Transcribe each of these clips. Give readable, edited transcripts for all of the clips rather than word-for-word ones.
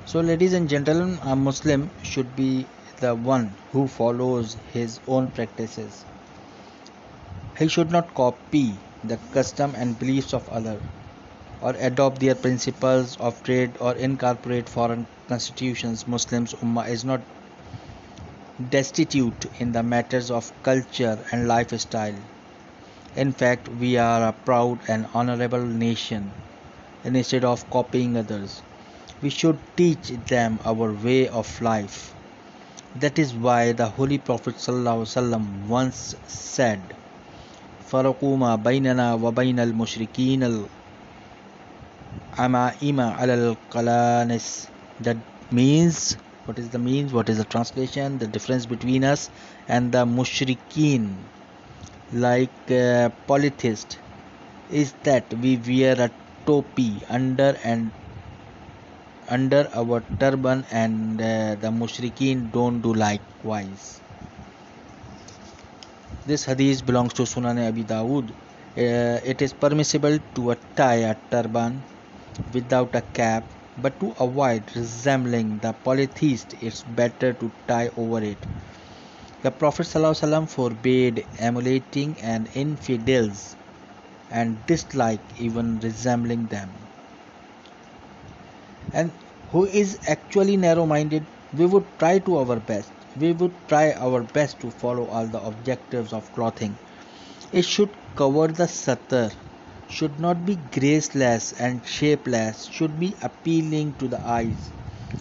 So, ladies and gentlemen, a Muslim should be the one who follows his own practices. He should not copy the custom and beliefs of others or adopt their principles of trade or incorporate foreign constitutions. Muslims Ummah is not destitute in the matters of culture and lifestyle. In fact, we are a proud and honorable nation. And instead of copying others, we should teach them our way of life. That is why the Holy Prophet ﷺ once said, "Faraqu ma baynana wa baynal mushrikeen al-ama'ima al-qalanis." That means, what is the means? What is the translation? The difference between us and the mushrikeen, like polytheist, is that we wear a topi under our turban, and the mushrikeen don't do likewise. This hadith belongs to Sunan Abi Dawood. It is permissible to tie a turban without a cap, but to avoid resembling the polytheist, it's better to tie over it. The Prophet ﷺ forbade emulating and infidels and dislike even resembling them. And who is actually narrow minded? We would try to our best. We would try our best to follow all the objectives of clothing. It should cover the satar, should not be graceless and shapeless, should be appealing to the eyes,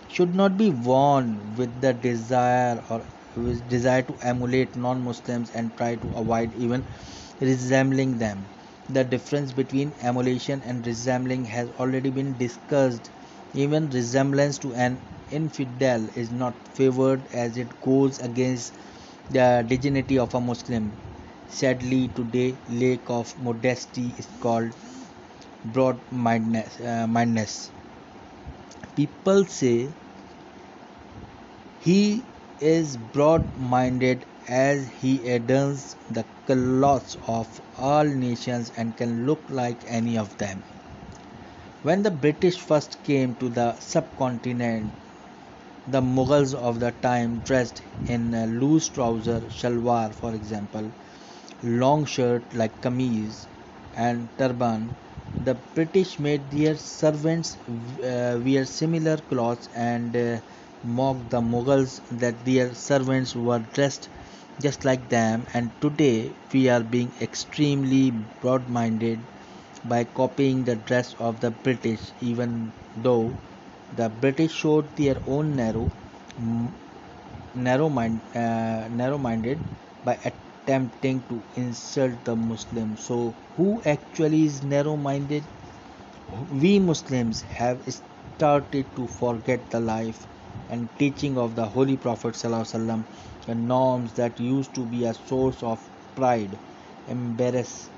should not be worn with the desire to emulate non-Muslims and try to avoid even resembling them. The difference between emulation and resembling has already been discussed. Even resemblance to an infidel is not favored as it goes against the dignity of a Muslim. Sadly, today, lack of modesty is called broad mindedness. People say he is broad minded as he adorns the clothes of all nations and can look like any of them. When the British first came to the subcontinent, the Mughals of the time dressed in a loose trouser, shalwar for example, long shirt like kameez and turban. The British made their servants wear similar clothes and mocked the Mughals that their servants were dressed just like them. And today we are being extremely broad minded by copying the dress of the British, even though the British showed their own narrow minded by attempting to insult the Muslims. So, who actually is narrow minded? We Muslims have started to forget the life and teaching of the Holy Prophet ﷺ, the norms that used to be a source of pride embarrass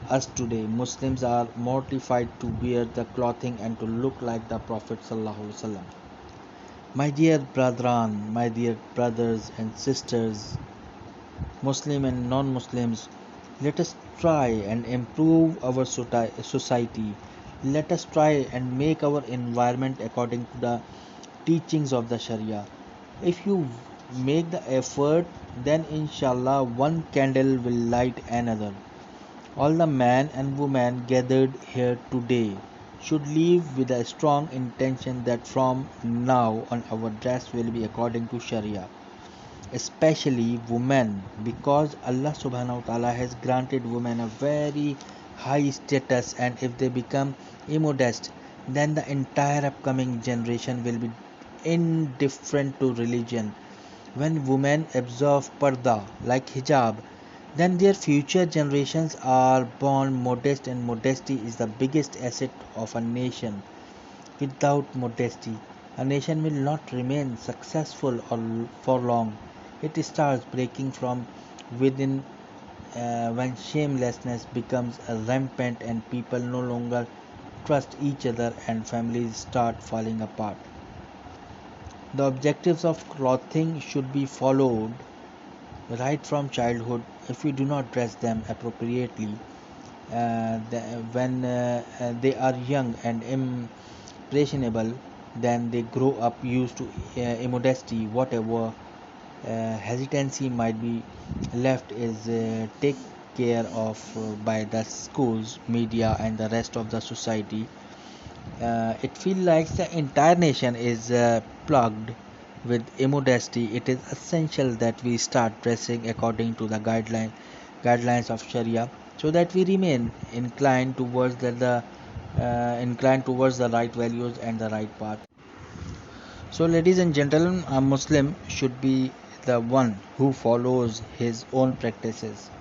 us today. Muslims are mortified to wear the clothing and to look like the Prophet ﷺ. My dear brethren, my dear brothers and sisters, Muslim and non-Muslims, let us try and improve our society. Let us try and make our environment according to the teachings of the Sharia. If you make the effort, then inshallah one candle will light another. All the men and women gathered here today should leave with a strong intention that from now on our dress will be according to Sharia, especially women, because Allah subhanahu wa ta'ala has granted women a very high status, and if they become immodest, then the entire upcoming generation will be indifferent to religion. When women observe parda like hijab, then their future generations are born modest, and modesty is the biggest asset of a nation. Without modesty, a nation will not remain successful or for long. It starts breaking from within when shamelessness becomes rampant and people no longer trust each other and families start falling apart. The objectives of clothing should be followed right from childhood. If we do not dress them appropriately when they are young and impressionable, then they grow up used to immodesty. Whatever hesitancy might be left is take care of by the schools, media, and the rest of the society. It feels like the entire nation is plugged with immodesty. It is essential that we start dressing according to the guidelines of Sharia, so that we remain inclined towards the right values and the right path. So, ladies and gentlemen, a Muslim should be the one who follows his own practices.